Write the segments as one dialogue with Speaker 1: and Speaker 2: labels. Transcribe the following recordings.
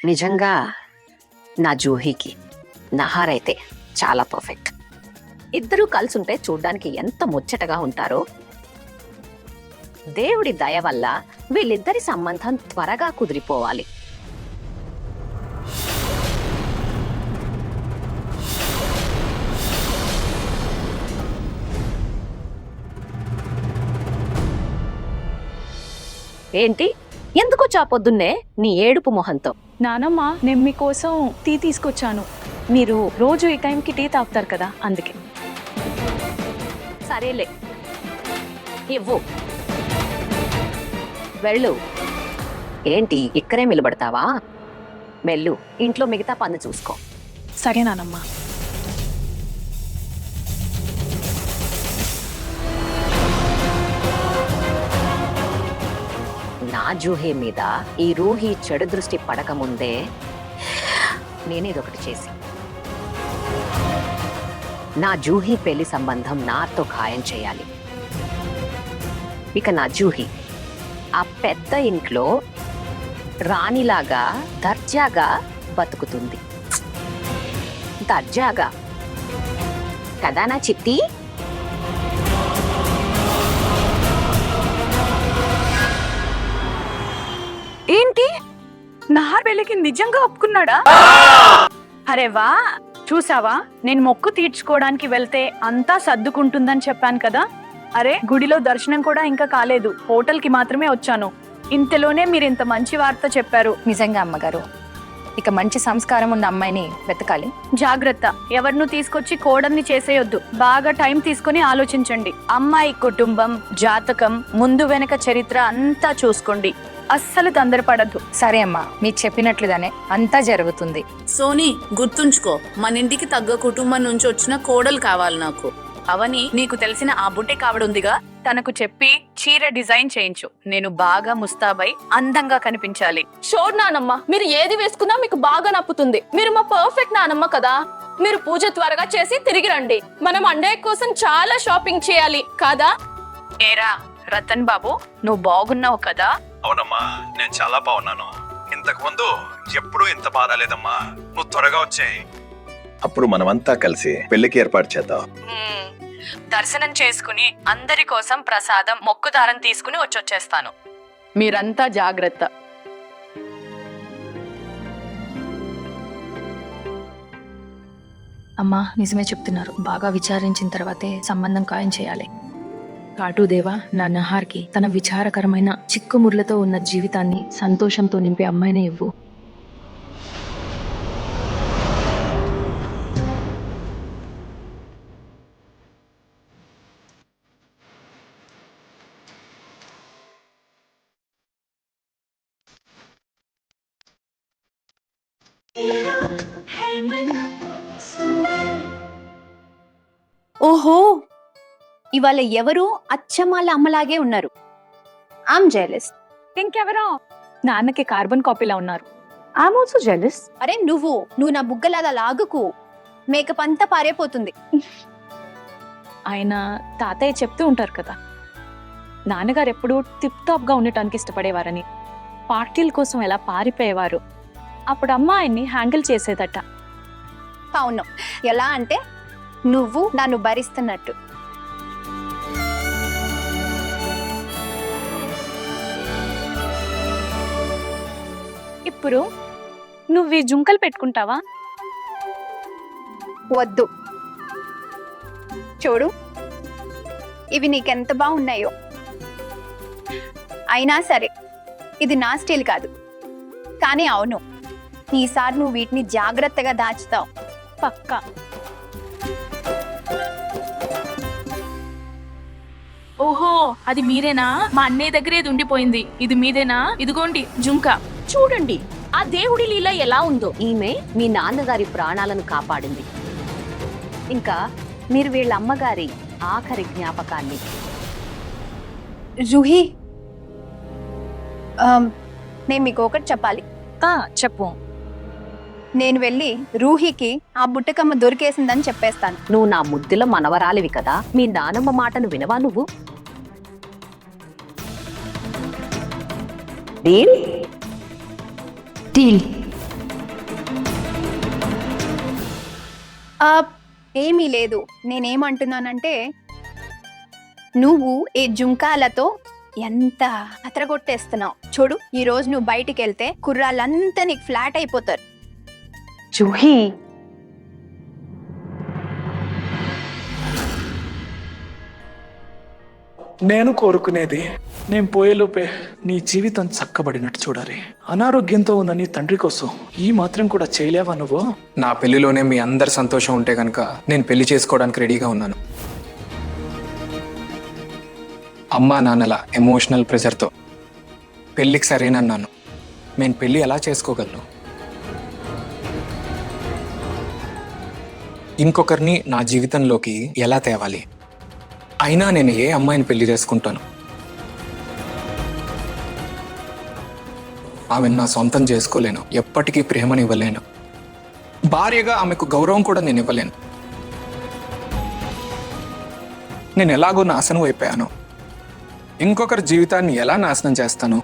Speaker 1: నిజంగా నా జూహీకి నహార్ అయితే చాలా పర్ఫెక్ట్. ఇద్దరూ కలిసి ఉంటే చూడ్డానికి ఎంత ముచ్చటగా ఉంటారో. దేవుడి దయ వల్ల వీళ్ళిద్దరి సంబంధం త్వరగా కుదిరిపోవాలి. ఏంటి ఎందుకు చాపొద్దున్నే నీ ఏడుపు మొహంతో?
Speaker 2: నానమ్మ, నేను మీకోసం టీ తీసుకొచ్చాను. మీరు రోజు ఈ టైంకి టీ తాగుతారు కదా, అందుకే.
Speaker 1: సరేలే, ఇవ్వు. వెళ్ళు. ఏంటి ఇక్కడే నిలబడతావా? మెల్లు, ఇంట్లో మిగతా పని చూసుకో.
Speaker 2: సరే నానమ్మ.
Speaker 1: నా జూహీ మీద ఈ రూహి చెడు దృష్టి పడకముందే నేనేదొకటి చేసి నా జూహీ పెళ్లి సంబంధం నాతో ఖాయం చేయాలి. ఇక నా జూహీ ఆ పెద్ద ఇంట్లో రాణిలాగా దర్జాగా బతుకుతుంది. దర్జాగా కదా నా చిట్టి?
Speaker 2: ఏంటి, నహార్ పెళ్లికి నిజంగా ఒప్పుకున్నాడా? అరే వా, చూసావా, నేను మొక్కు తీర్చుకోవడానికి వెళ్తే అంతా సర్దుకుంటుందని చెప్పాను కదా. అరే, గుడిలో దర్శనం కూడా ఇంకా కాలేదు, హోటల్కి మాత్రమే వచ్చాను. ఇంతలోనే మీరు ఇంత మంచి వార్త చెప్పారు.
Speaker 3: నిజంగా అమ్మగారు, ఇక మంచి సంస్కారం ఉన్న అమ్మాయిని వెతకాలి.
Speaker 2: జాగ్రత్త, ఎవరిను తీసుకొచ్చి కోడల్ని చేసేయొద్దు. బాగా టైం తీసుకుని ఆలోచించండి. అమ్మాయి కుటుంబం, జాతకం, ముందు వెనక చరిత్ర అంతా చూసుకోండి. అస్సలు తొందరపడద్దు.
Speaker 3: సరే అమ్మా, మీరు చెప్పినట్లుగానే అంతా జరుగుతుంది.
Speaker 4: సోనీ, గుర్తుంచుకో, మన ఇంటికి తగ్గ కుటుంబం నుంచి వచ్చిన కోడలు కావాలి నాకు. అవని, నీకు తెలిసిన ఆ బుట్టే కావడుందిగా,
Speaker 2: తనకు చెప్పి చీర డిజైన్ చేయించు. నేను బాగా ముస్తాబై అందంగా కనిపించాలి.
Speaker 5: షోర్ నానమ్మ, మీరు ఏది వేసుకున్నా మీకు బాగా నప్పుతుంది. మీరు మా పర్ఫెక్ట్ నానమ్మ కదా. మీరు పూజ త్వరగా చేసి తిరిగి రండి. మనం అండే కోసం చాలా షాపింగ్ చేయాలి కదా.
Speaker 2: ఏరా రతన్ బాబు, నువ్వు బాగున్నావు కదా?
Speaker 6: అవునమ్మా, నేను చాలా బాగున్నాను. ఇంతకు ముందు ఎప్పుడూ ఇంత బాగాలేదమ్మా. నువ్వు త్వరగా వచ్చేయి. అప్పుడు మనమంతా కలిసి పెళ్లికి ఏర్పాటు చేద్దాం.
Speaker 2: దర్శనం చేసుకుని అందరి కోసం ప్రసాదం, మొక్కుదారం తీసుకుని వచ్చేస్తాను. మీరంతా జాగ్రత్త.
Speaker 3: అమ్మా, నిజమే చెప్తున్నారు. బాగా విచారించిన తర్వాతే సంబంధం ఖాయం చేయాలి. కాటుదేవా, నా నహార్కి తన విచారకరమైన చిక్కుముర్లతో ఉన్న జీవితాన్ని సంతోషంతో నింపే అమ్మాయినే ఇవ్వు.
Speaker 7: ఓహో, ఇవాళ ఎవరు అచ్చమాల అమ్మలాగే ఉన్నారు. I'm jealous.
Speaker 2: ఇంకెవరో నాన్నకి కార్బన్ కాపీలా ఉన్నారు. I'm also jealous.
Speaker 7: అరే నువ్వు నా బుగ్గలాగా లాగుకు, మేకప్ అంతా పారైపోతుంది.
Speaker 2: ఆయన తాతయ్య చెప్తూ ఉంటారు కదా, నాన్నగారు ఎప్పుడూ టిప్ టాప్ గా ఉండటానికి ఇష్టపడేవారని, పార్టీల కోసం ఎలా పారిపోయేవారు. అప్పుడు అమ్మ ఆయన్ని హ్యాండిల్ చేసేదట.
Speaker 7: అవును, ఎలా అంటే నువ్వు నన్ను భరిస్తున్నట్టు.
Speaker 2: ఇప్పుడు నువ్వు ఈ జుంకలు పెట్టుకుంటావా?
Speaker 7: వద్దు, చూడు ఇవి నీకెంత బాగున్నాయో. అయినా సరే, ఇది నా స్టైల్ కాదు. కానీ అవును, ఈసారి నువ్వు వీటిని జాగ్రత్తగా దాచుతావు.
Speaker 2: పక్కా. ఓహో, అది మీరేనా? మా అన్నయ్య దగ్గర ఇది ఉండిపోయింది. ఇది మీదేనా? ఇదిగోండి జుంకా.
Speaker 5: చూడండి ఆ దేవుడి లీల ఎలా ఉందో.
Speaker 1: ఈమె మీ నాన్నగారి ప్రాణాలను కాపాడింది. ఇంకా మీరు వీళ్ళ అమ్మగారి ఆఖరి జ్ఞాపకాన్ని.
Speaker 7: జూహీ, నేను మీకు ఒకటి చెప్పాలి.
Speaker 2: చెప్పు.
Speaker 7: నేను వెళ్ళి రూహీకి ఆ బుట్టకమ్మ దొరికేసిందని చెప్పేస్తాను.
Speaker 1: నువ్వు నా ముద్దుల మనవరాలివి కదా, మీ నానమ్మ మాటను వినవా నువ్వు? డీల్?
Speaker 3: డీల్.
Speaker 7: ఆ, ఏమీ లేదు. నేనేమంటున్నానంటే నువ్వు ఈ జుంకాలతో ఎంత అతరగొట్టేస్తున్నావు చూడు. ఈ రోజు నువ్వు బయటికి వెళ్తే కుర్రాళ్ళంతా నీకు ఫ్లాట్ అయిపోతారు.
Speaker 2: జూహీ,
Speaker 8: నేను కోరుకునేది నేను పోయేలోపే నీ జీవితం చక్కబడినట్టు చూడాలి. అనారోగ్యంతో ఉన్న నీ తండ్రి కోసం ఈ మాత్రం కూడా చేయలేవా నువ్వు?
Speaker 9: నా పెళ్లిలోనే మీ అందరి సంతోషం ఉంటే కనుక నేను పెళ్లి చేసుకోవడానికి రెడీగా ఉన్నాను. అమ్మా నాన్నల ఎమోషనల్ ప్రెషర్తో పెళ్ళికి సరేనన్నాను. నేను పెళ్ళి ఎలా చేసుకోగలను? ఇంకొకరిని నా జీవితంలోకి ఎలా తేవాలి? అయినా నేను ఏ అమ్మాయిని పెళ్లి చేసుకుంటాను? ఆమెను నా సొంతం చేసుకోలేను. ఎప్పటికీ ప్రేమనివ్వలేను. భార్యగా ఆమెకు గౌరవం కూడా నేను ఇవ్వలేను. నేను ఎలాగో నాశనం అయిపోయాను. ఇంకొకరి జీవితాన్ని ఎలా నాశనం చేస్తాను?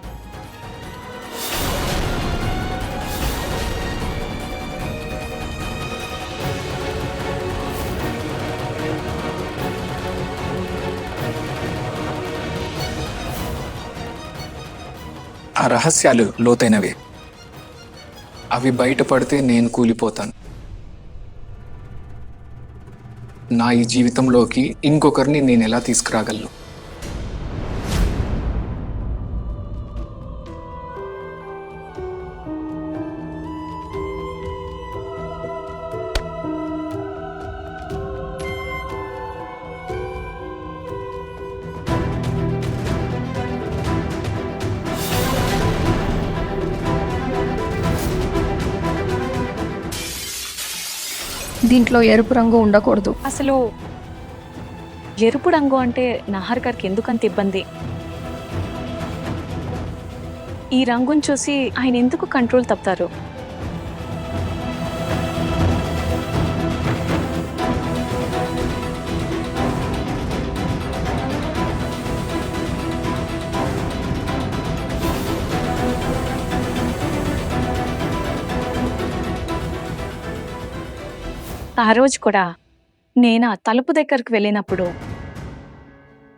Speaker 9: ఆ రహస్యాలు లోతైనవి. అవి బయటపడితే నేను కూలిపోతాను. నా ఈ జీవితంలోకి ఇంకొకరిని నేను ఎలా తీసుకురాగలను?
Speaker 3: దీంట్లో ఎరుపు రంగు ఉండకూడదు.
Speaker 2: అసలు ఎరుపు రంగు అంటే నహార్ గారికి ఎందుకంత ఇబ్బంది? ఈ రంగును చూసి ఆయన ఎందుకు కంట్రోల్ తప్పుతారు? ఆ రోజు కూడా నేను ఆ తలుపు దగ్గరకు వెళ్ళినప్పుడు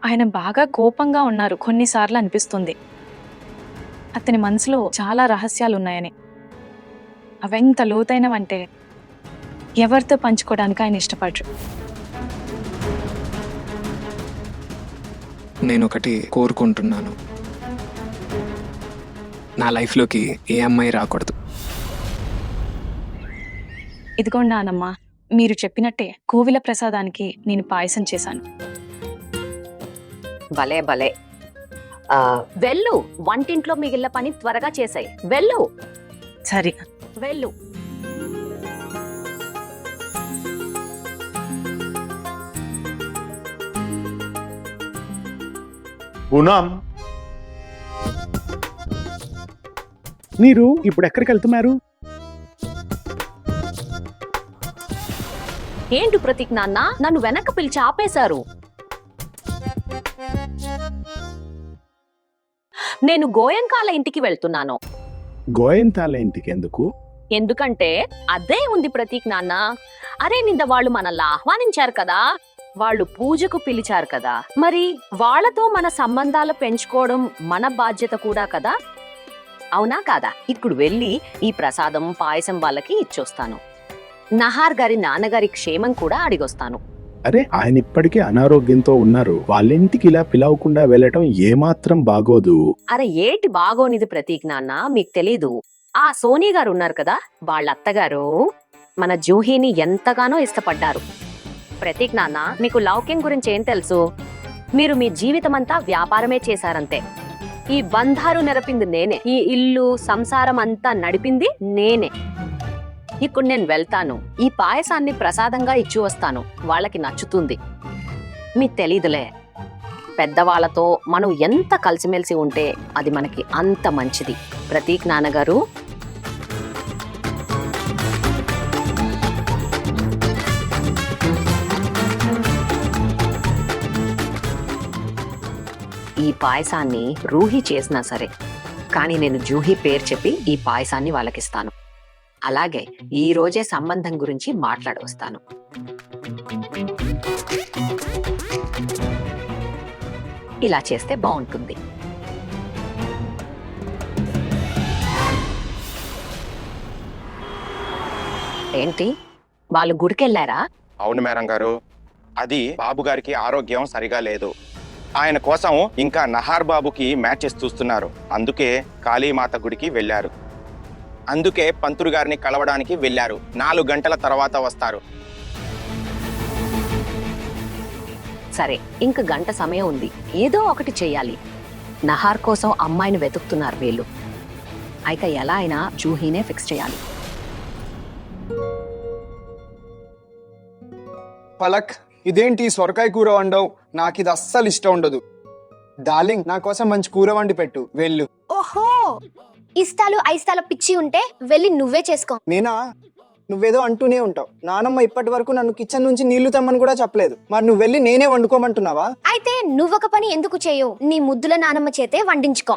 Speaker 2: ఆయన బాగా కోపంగా ఉన్నారు. కొన్నిసార్లు అనిపిస్తుంది అతని మనసులో చాలా రహస్యాలు ఉన్నాయని. అవెంత లోతైనవంటే ఎవరితో పంచుకోవడానికి ఆయన ఇష్టపడరు.
Speaker 9: నేను ఒకటి కోరుకుంటున్నాను. నా లైఫ్లోకి ఏ అమ్మాయి రాకూడదు.
Speaker 2: ఇదిగోండి నానమ్మ, మీరు చెప్పినట్టే కోవిల ప్రసాదానికి నేను పాయసం చేశాను.
Speaker 1: భలే భలే. వెళ్ళు, వంటింట్లో మిగిలిన పని త్వరగా చేసాయి. వెళ్ళు
Speaker 2: సరే.
Speaker 1: వెళ్ళు.
Speaker 10: పూనమ్, మీరు ఇప్పుడు ఎక్కడికి వెళ్తున్నారు?
Speaker 1: ఏంటి ప్రతీక్ నాన్న, నన్ను వెనక్కి పిలిచి ఆపేశారు. నేను గోయంకాల ఇంటికి వెళ్తున్నాను.
Speaker 10: గోయంతాల ఇంటికి ఎందుకు?
Speaker 1: ఎందుకంటే అదే ఉంది ప్రతీక్ నాన్న. అరే, నిన్న వాళ్ళు మనల్ని ఆహ్వానించారు కదా, వాళ్ళు పూజకు పిలిచారు కదా, మరి వాళ్ళతో మన సంబంధాలు పెంచుకోవడం మన బాధ్యత కూడా కదా, అవునా కాదా? ఇప్పుడు వెళ్ళి ఈ ప్రసాదం పాయసం వాళ్ళకి ఇచ్చొస్తాను. నహార్ గారి నాన్నగారి క్షేమం కూడా అడిగొస్తాను.
Speaker 10: అరే, ఆయన ఇప్పటికే అనారోగ్యంతో ఉన్నారు. వాళ్ళ ఇంటికి ఇలా పిలవకుండా వెళ్ళటం ఏమాత్రం బాగోదు.
Speaker 1: అరే, ఏటి బాగోనిది ప్రతీక్ నాన్న, మీకు తెలీదు. ఆ సోనీ గారు ఉన్నారు కదా, వాళ్ళ అత్తగారు మన జూహీని ఎంతగానో ఇష్టపడ్డారు. ప్రతీక్ నాన్న, మీకు లౌక్యం గురించి ఏం తెలుసు? మీరు మీ జీవితమంతా వ్యాపారమే చేశారంతే. ఈ బంధారు నెరపింది నేనే, ఈ ఇల్లు సంసారం అంతా నడిపింది నేనే. ఇప్పుడు నేను వెళ్తాను, ఈ పాయసాన్ని ప్రసాదంగా ఇచ్చి వస్తాను. వాళ్ళకి నచ్చుతుంది. మీకు తెలీదులే, పెద్దవాళ్ళతో మనం ఎంత కలిసిమెలిసి ఉంటే అది మనకి అంత మంచిది. ప్రతీక్ నాన్నగారు, ఈ పాయసాన్ని రూహి చేసినా సరే, కానీ నేను జూహీ పేరు చెప్పి ఈ పాయసాన్ని వాళ్ళకిస్తాను. అలాగే ఈ రోజే సంబంధం గురించి మాట్లాడొస్తాను. ఇలా చేస్తే బాగుంటుంది. ఏంటి, వాళ్ళు గుడికెళ్ళారా?
Speaker 11: అవును మేడం గారు, అది బాబు గారికి ఆరోగ్యం సరిగా లేదు. ఆయన కోసం ఇంకా నహార్ బాబుకి మ్యాచెస్ చూస్తున్నారు. అందుకే కాళీమాత గుడికి వెళ్ళారు. అందుకే పంతులు గారిని కలవడానికి వెళ్ళారు. 4 గంటల తర్వాత వస్తారు.
Speaker 1: సరే, ఇంక గంట సమయం ఉంది. ఏదో ఒకటి చెయ్యాలి. నహార్ కోసం అమ్మాయిని వెతుకుతున్నారు వీళ్ళు. అయితే ఎలా అయినా జూహీనే ఫిక్స్ చేయాలి.
Speaker 12: పలక్, ఇదేంటి సొరకాయ కూర వండవు? నాకు ఇది అస్సలు ఇష్టం ఉండదు. డార్లింగ్, నా కోసం మంచి కూర వండి పెట్టు. వెళ్ళు.
Speaker 7: ఓహో, ఇష్టాలు అయిష్టాల పిచ్చి ఉంటే వెళ్ళి నువ్వే చేసుకో.
Speaker 12: నేనా? నువ్వేదో అంటూనే ఉంటావు. నానమ్మ ఇప్పటి వరకు నన్ను కిచెన్ నుంచి నీళ్లు తెమ్మని కూడా చెప్పలేదు. మరి నువ్వు వెళ్ళి నేనే వండుకోమంటున్నావా?
Speaker 7: అయితే నువ్వొక పని ఎందుకు చేయవు? నీ ముద్దుల నానమ్మ చేతే వండించుకో.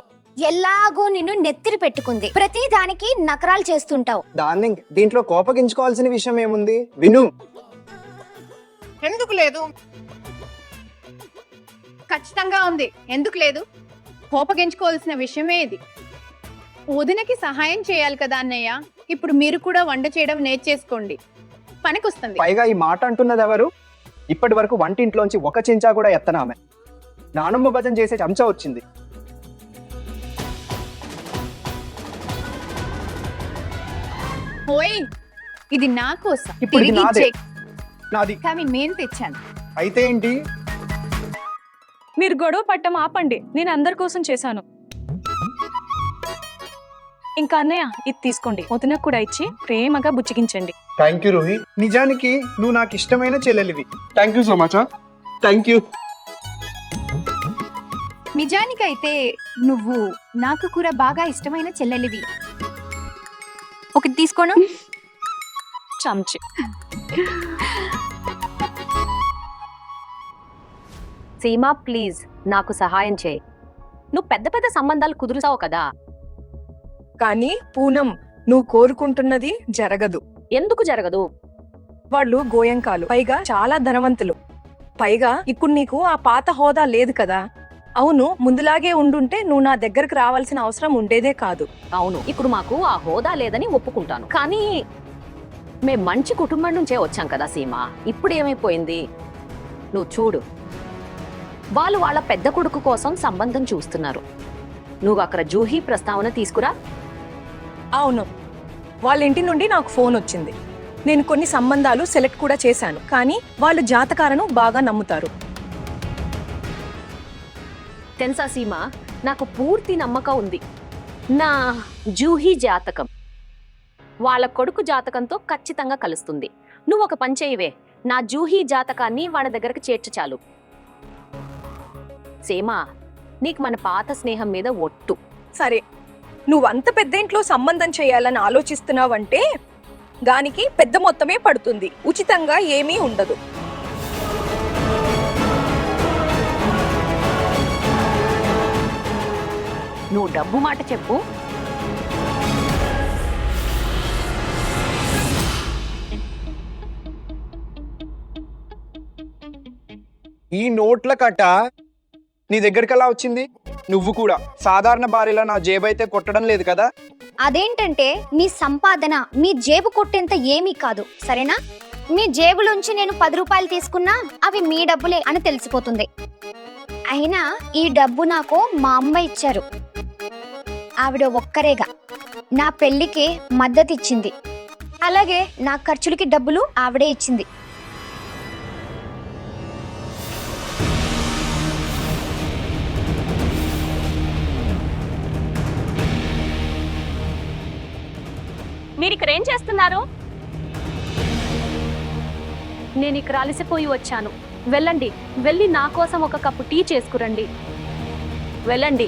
Speaker 7: ఎలాగో నిన్ను నెత్తిరి పెట్టుకుంది, ప్రతి దానికి నకరాలు చేస్తుంటావు.
Speaker 12: డార్లింగ్, దీంట్లో కోపగించుకోవాల్సిన విషయం ఏముంది? విను.
Speaker 7: ఎందుకు లేదు? ఖచ్చితంగా ఉంది. ఎందుకు లేదు? కోపగించుకోవాల్సిన విషయమే ఇది. వదినకి సహాయం చేయాలి కదా అన్నయ్య. ఇప్పుడు మీరు కూడా వంట చేయడం నేర్చేసుకోండి, పనికొస్తుంది.
Speaker 12: పైగా ఈ మాట అంటున్నది ఎవరు? ఇప్పటి వరకు వంటింట్లోంచి ఒక చెంచా కూడా ఎత్తనామె. నానమ్మ భజన చేసే చెంచా వచ్చింది.
Speaker 7: ఓయ్, ఇది నా కోసం.
Speaker 12: ఇప్పుడు ఇది
Speaker 7: తిరిగి
Speaker 12: నాదే.
Speaker 7: ఇచ్చే.
Speaker 12: నాది.
Speaker 7: కానీ నేను తెచ్చాను.
Speaker 12: అయితే ఏంటి?
Speaker 2: మీరు గొడవ పట్టం ఆపండి. నేను అందరి కోసం చేశాను. ఇంకా అన్నయ్య, ఇది తీసుకోండి. వదినకు కూడా ఇచ్చి ప్రేమగా బుచ్చిగించండి.
Speaker 12: Thank you Rohi. నిజానికి నువ్వు నాకు ఇష్టమైన చెల్లెలివి. Thank you so much. Thank you.
Speaker 7: నిజానికైతే నువ్వు నాకు కూడా బాగా ఇష్టమైన చెల్లెలివి. ఒకటి తీసుకోను.
Speaker 2: చంచి.
Speaker 1: సీమా, ప్లీజ్ నాకు సహాయం చేయి. నువ్వు పెద్ద పెద్ద సంబంధాలు కుదురుతావు కదా.
Speaker 13: కానీ పూనం, నువ్వు కోరుకుంటున్నది జరగదు.
Speaker 1: ఎందుకు జరగదు?
Speaker 13: వాళ్ళు గోయంకాలు, పైగా చాలా ధనవంతులు. పైగా ఇప్పుడు నీకు ఆ పాత హోదా లేదు కదా. అవును, ముందులాగే ఉండుంటే నువ్వు నా దగ్గరకు రావాల్సిన అవసరం ఉండేదే కాదు.
Speaker 1: అవును, ఇప్పుడు మాకు ఆ హోదా లేదని ఒప్పుకుంటాను. కానీ మేం మంచి కుటుంబం నుంచే వచ్చాం కదా సీమా. ఇప్పుడు ఏమైపోయింది? నువ్వు చూడు, వాళ్ళు వాళ్ళ పెద్ద కొడుకు కోసం సంబంధం చూస్తున్నారు. నువ్వు అక్కడ జూహీ ప్రస్తావన తీసుకురా.
Speaker 13: అవును, వాళ్ళ ఇంటి నుండి నాకు ఫోన్ వచ్చింది. నేను కొన్ని సంబంధాలు సెలెక్ట్ కూడా చేశాను. కానీ వాళ్ళు జాతకాలను బాగా నమ్ముతారు.
Speaker 1: తెలుసా సీమా, నాకు పూర్తి నమ్మకం ఉంది. నా జూహీ జాతకం వాళ్ళ కొడుకు జాతకంతో ఖచ్చితంగా కలుస్తుంది. నువ్వు ఒక పని చేయవే, నా జూహీ జాతకాన్ని వాళ్ళ దగ్గరకు చేర్చు చాలు. సీమా, నీకు మన పాత స్నేహం మీద ఒట్టు.
Speaker 13: సరే, నువ్వంత పెద్ద ఇంట్లో సంబంధం చేయాలని ఆలోచిస్తున్నావంటే దానికి పెద్ద మొత్తమే పడుతుంది. ఉచితంగా ఏమీ ఉండదు.
Speaker 1: నువ్వు డబ్బు మాట చెప్పు.
Speaker 12: ఈ నోట్ల కట్ట నీ దగ్గరికి ఎలా వచ్చింది? నువ్వు కూడా సాధారణ భార్యలా నా జేబైతే కొట్టడం లేదు కదా.
Speaker 7: అదేంటంటే మీ సంపాదన మీ జేబు కొట్టేంత ఏమీ కాదు, సరేనా? మీ జేబులోంచి నేను 10 రూపాయలు తీసుకున్నా అవి మీ డబ్బులే అని తెలిసిపోతుంది. అయినా ఈ డబ్బు నాకు మా అమ్మ ఇచ్చారు. ఆవిడ ఒక్కరేగా నా పెళ్లికి మద్దతు ఇచ్చింది. అలాగే నా ఖర్చులకి డబ్బులు ఆవిడే ఇచ్చింది.
Speaker 1: మీరు ఇక్కడ ఏం చేస్తున్నారు? నేను ఇక్కడ అలసిపోయి వచ్చాను. వెళ్ళండి, వెళ్ళి నా కోసం ఒక కప్పు టీ చేసుకురండి. వెళ్ళండి.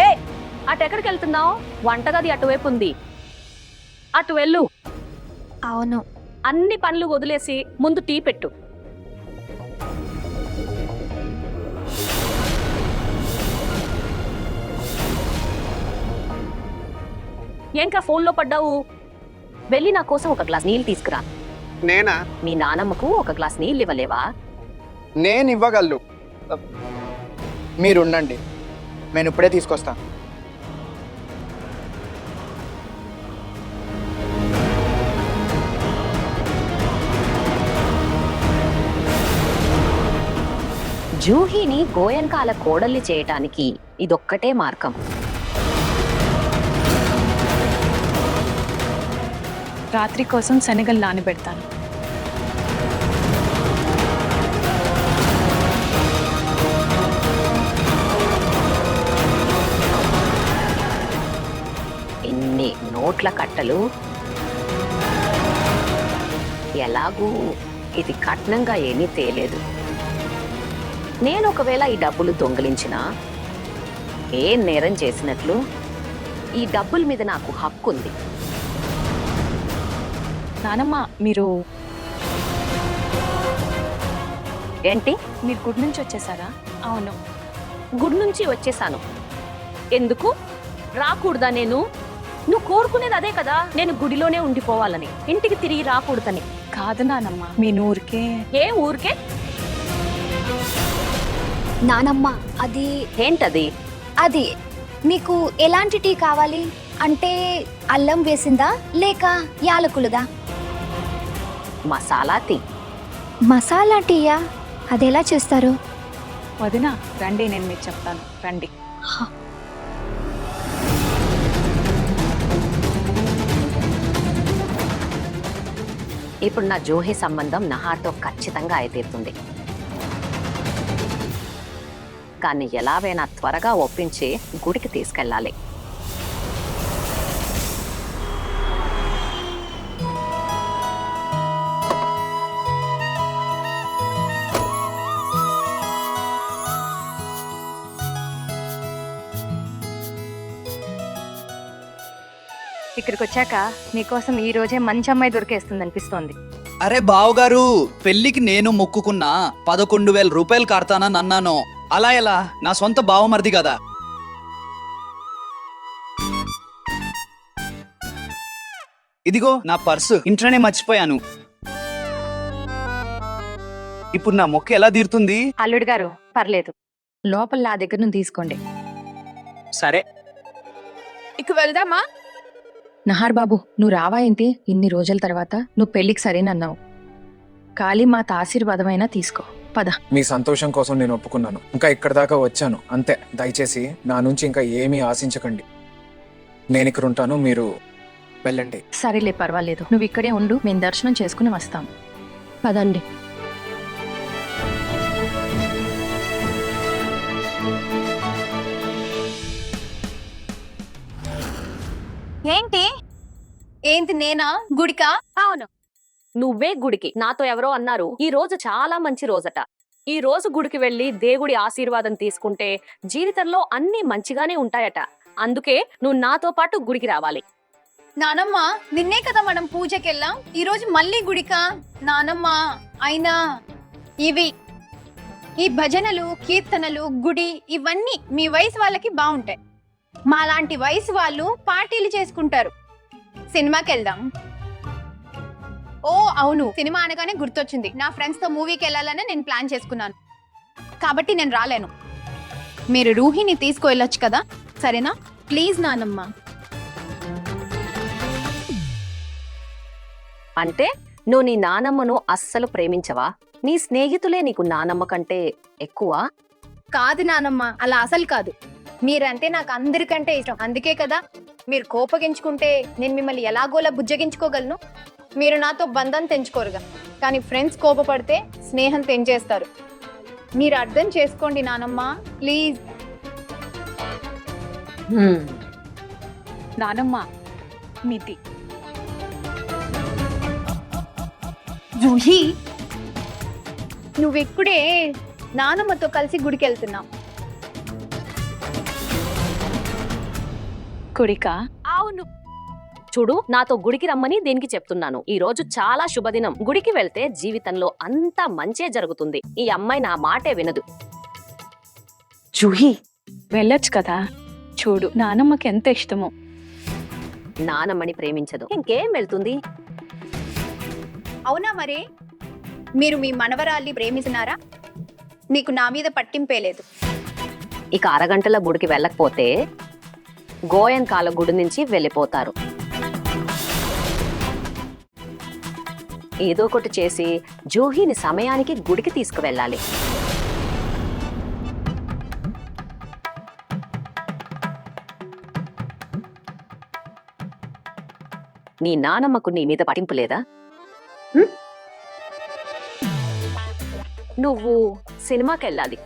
Speaker 1: ఏ, అటు ఎక్కడికి వెళ్తున్నావు? వంటగది అటువైపు ఉంది, అటు వెళ్ళు.
Speaker 7: అవును,
Speaker 1: అన్ని పనులు వదిలేసి ముందు టీ పెట్టు. ఏంట్రా ఫోన్లో పడ్డావు? వెళ్ళి నా కోసం ఒక గ్లాస్ నీళ్ళు తీసుకురా.
Speaker 12: నేనా?
Speaker 1: మీ నానమ్మకు ఒక గ్లాస్ నీళ్ళు ఇవ్వలేవా?
Speaker 12: నేను ఇవ్వగలను. మీరు ఉండండి, నేను ఇప్పుడే తీసుకొస్తా.
Speaker 1: జూహీని గోయన్కాల కోడల్ని చేయటానికి ఇదొక్కటే మార్గం.
Speaker 2: రాత్రి కోసం శనగలు నానబెడతాను.
Speaker 1: ఇన్ని నోట్ల కట్టలు. ఎలాగూ ఇది కట్నంగా ఏమీ తేలేదు. నేను ఒకవేళ ఈ డబ్బులు దొంగిలించినా ఏం నేరం చేసినట్లు? ఈ డబ్బుల మీద నాకు హక్కు ఉంది.
Speaker 2: నానమ్మ, మీరు
Speaker 1: ఏంటి?
Speaker 2: మీరు గుడి నుంచి వచ్చేసారా? అవును.
Speaker 1: గుడి నుంచి వచ్చేసాను. ఎందుకు రాకూడదా? నువ్వు కోరుకునేది అదే కదా, నేను గుడిలోనే ఉండిపోవాలని, ఇంటికి తిరిగి రాకూడదని.
Speaker 2: కాదు నానమ్మ, మీ నూరికే.
Speaker 1: ఏ ఊరికే?
Speaker 7: నానమ్మ, అది
Speaker 1: ఏంటది?
Speaker 7: అది మీకు ఎలాంటి టీ కావాలి? అంటే అల్లం వేసిందా లేక యాలకులుదా?
Speaker 1: మసాలా టీ.
Speaker 7: మసాలా టీయా? అది ఎలా చేస్తారు?
Speaker 2: వదినా రండి, నేను మీకు చెప్తాను, రండి.
Speaker 1: ఇప్పుడు నా జోహి సంబంధం నహార్తో ఖచ్చితంగా అయితీరుతుంది. కానీ ఎలాగైనా త్వరగా ఒప్పించి గుడికి తీసుకెళ్ళాలి.
Speaker 13: ఇక్కడికి వచ్చాక నీకోసం ఈ రోజే మంచి అమ్మాయి దొరికేస్తుంది అనిపిస్తోంది.
Speaker 14: అరే బావగారు, పెళ్లికి నేను మొక్కుకున్నా 11,000 రూపాయలు కడతానని అన్నాను. అలా ఎలా? నా సొంత బావమరిది కదా. ఇదిగో నా పర్సు ఇంట్లోనే మర్చిపోయాను. ఇప్పుడు నా మొక్కు ఎలా తీరుతుంది?
Speaker 13: అల్లుడు గారు, పర్లేదు, లోపల నా దగ్గర నుంచి తీసుకోండి.
Speaker 14: సరే.
Speaker 13: ఇక వెళ్దామా?
Speaker 3: నహార్ బాబు, నువ్వు రావా ఏంటి? ఇన్ని రోజుల తర్వాత నువ్వు పెళ్లికి సరేనన్నావు. కాళీమాత ఆశీర్వాదమైనా తీసుకో, పద.
Speaker 9: మీ సంతోషం కోసం నేను ఒప్పుకున్నాను. ఇంకా ఇక్కడ దాకా వచ్చాను అంతే. దయచేసి నా నుంచి ఇంకా ఏమీ ఆశించకండి. నేను ఇక్కడ ఉంటాను, మీరు వెళ్ళండి.
Speaker 3: సరేలే, పర్వాలేదు, నువ్వు ఇక్కడే ఉండు, మేము దర్శనం చేసుకుని వస్తాం. పదండి.
Speaker 7: ఏంటి నేనా గుడికా?
Speaker 1: అవును, నువ్వే గుడికి. నాతో ఎవరో అన్నారు ఈ రోజు చాలా మంచి రోజట. ఈ రోజు గుడికి వెళ్లి దేవుడి ఆశీర్వాదం తీసుకుంటే జీవితంలో అన్ని మంచిగానే ఉంటాయట. అందుకే నువ్వు నాతో పాటు గుడికి రావాలి.
Speaker 7: నానమ్మ, నిన్నే కదా మనం పూజకెళ్ళాం, ఈ రోజు మళ్ళీ గుడికా? నానమ్మ, అయినా ఈ భజనలు, కీర్తనలు, గుడి ఇవన్నీ మీ వయసు వాళ్ళకి బాగుంటాయి. మాలాంటి వయసు వాళ్ళు పార్టీలు చేసుకుంటారు. సినిమాకి వెళ్దాం. ఓ అవును, సినిమా అనగానే గుర్తొచ్చింది, నా ఫ్రెండ్స్ తో మూవీకి వెళ్ళాలని నేను ప్లాన్ చేసుకున్నాను. కాబట్టి నేను రాలేను. మీరు రూహిని తీసుకువెళ్ళొచ్చు కదా, సరేనా? ప్లీజ్ నానమ్మ.
Speaker 1: అంటే నువ్వు నీ నానమ్మను అస్సలు ప్రేమించవా? నీ స్నేహితులే నీకు నానమ్మ కంటే ఎక్కువ?
Speaker 7: కాదు నానమ్మ, అలా అసలు కాదు. మీరంటే నాకు అందరికంటే ఇష్టం. అందుకే కదా మీరు కోపగించుకుంటే నేను మిమ్మల్ని ఎలాగోలా బుజ్జగించుకోగలను. మీరు నాతో బంధం తెంచుకోరుగా, కానీ ఫ్రెండ్స్ కోపపడితే స్నేహం తెంచేస్తారు. మీరు అర్థం చేసుకోండి నానమ్మ, ప్లీజ్.
Speaker 2: నానమ్మ, మితి.
Speaker 7: జూహీ, నువ్వెప్పుడే నానమ్మతో కలిసి గుడికి వెళ్తున్నావు.
Speaker 2: కుడికా?
Speaker 1: అవును. చూడు, నాతో గుడికి రమ్మని దీనికి చెప్తున్నాను. ఈ రోజు చాలా శుభదినం. గుడికి వెళ్తే జీవితంలో అంతా మంచే జరుగుతుంది. ఈ అమ్మాయి నా మాటే వినదు.
Speaker 2: జూహీ, వెళ్ళొచ్చు కదా. చూడు, నానమ్మకి ఎంత ఇష్టమో.
Speaker 1: నానమ్మని ప్రేమించదు, ఇంకేం వెళ్తుంది?
Speaker 7: అవునా మరి? మీరు మీ మనవరాల్ని ప్రేమిస్తున్నారా? నీకు నా మీద పట్టింపే లేదు.
Speaker 1: ఇక అరగంటల గుడికి వెళ్ళకపోతే గోయంకాల గుడి నుంచి వెళ్ళిపోతారు. ఏదో ఒకటి చేసి జూహీని సమయానికి గుడికి తీసుకువెళ్ళాలి. నీ నానమ్మకు నీ మీద పట్టింపు లేదా? నువ్వు సినిమాకెళ్ళాలి,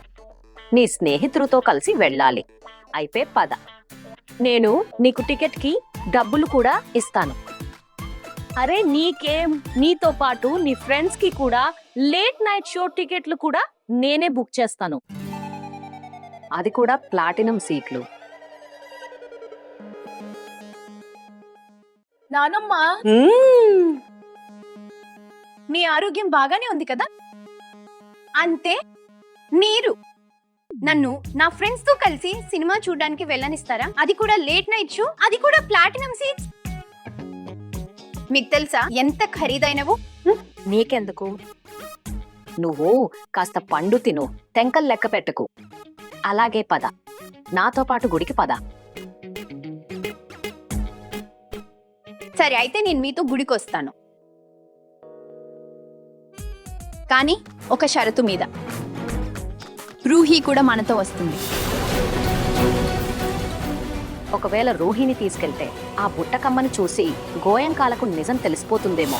Speaker 1: నీ స్నేహితులతో కలిసి వెళ్ళాలి. అయిపోయి పద, నేను నీకు టికెట్కి డబ్బులు కూడా ఇస్తాను. అరే నీకేం, నీతో పాటు నీ ఫ్రెండ్స్ కి కూడా లేట్ నైట్ షో టికెట్లు కూడా నేనే బుక్ చేస్తాను, అది కూడా ప్లాటినం సీట్లు.
Speaker 5: నానమ్మ,
Speaker 7: నీ ఆరోగ్యం బాగానే ఉంది కదా? అంతే, మీరు నన్ను నా ఫ్రెండ్స్ తో కలిసి సినిమా చూడడానికి వెళ్ళనిస్తారా? అది కూడా లేట్ నైట్ షో, అది కూడా ప్లాటినం సీట్స్. మీకు తెలుసా ఎంత ఖరీదైనవో?
Speaker 1: నీకెందుకు? నువ్వు కాస్త పండు తిను, తెంకల్ లెక్క పెట్టకు. అలాగే పద, నాతో పాటు గుడికి పద.
Speaker 7: సరే, అయితే నేను మీతో గుడికి వస్తాను, కానీ ఒక షరతు మీద. రూహి కూడా మనతో వస్తుంది.
Speaker 1: ఒకవేళ రూహిని తీసుకెళ్తే ఆ బుట్టకమ్మని చూసి గోయంకాలకు నిజం తెలిసిపోతుందేమో.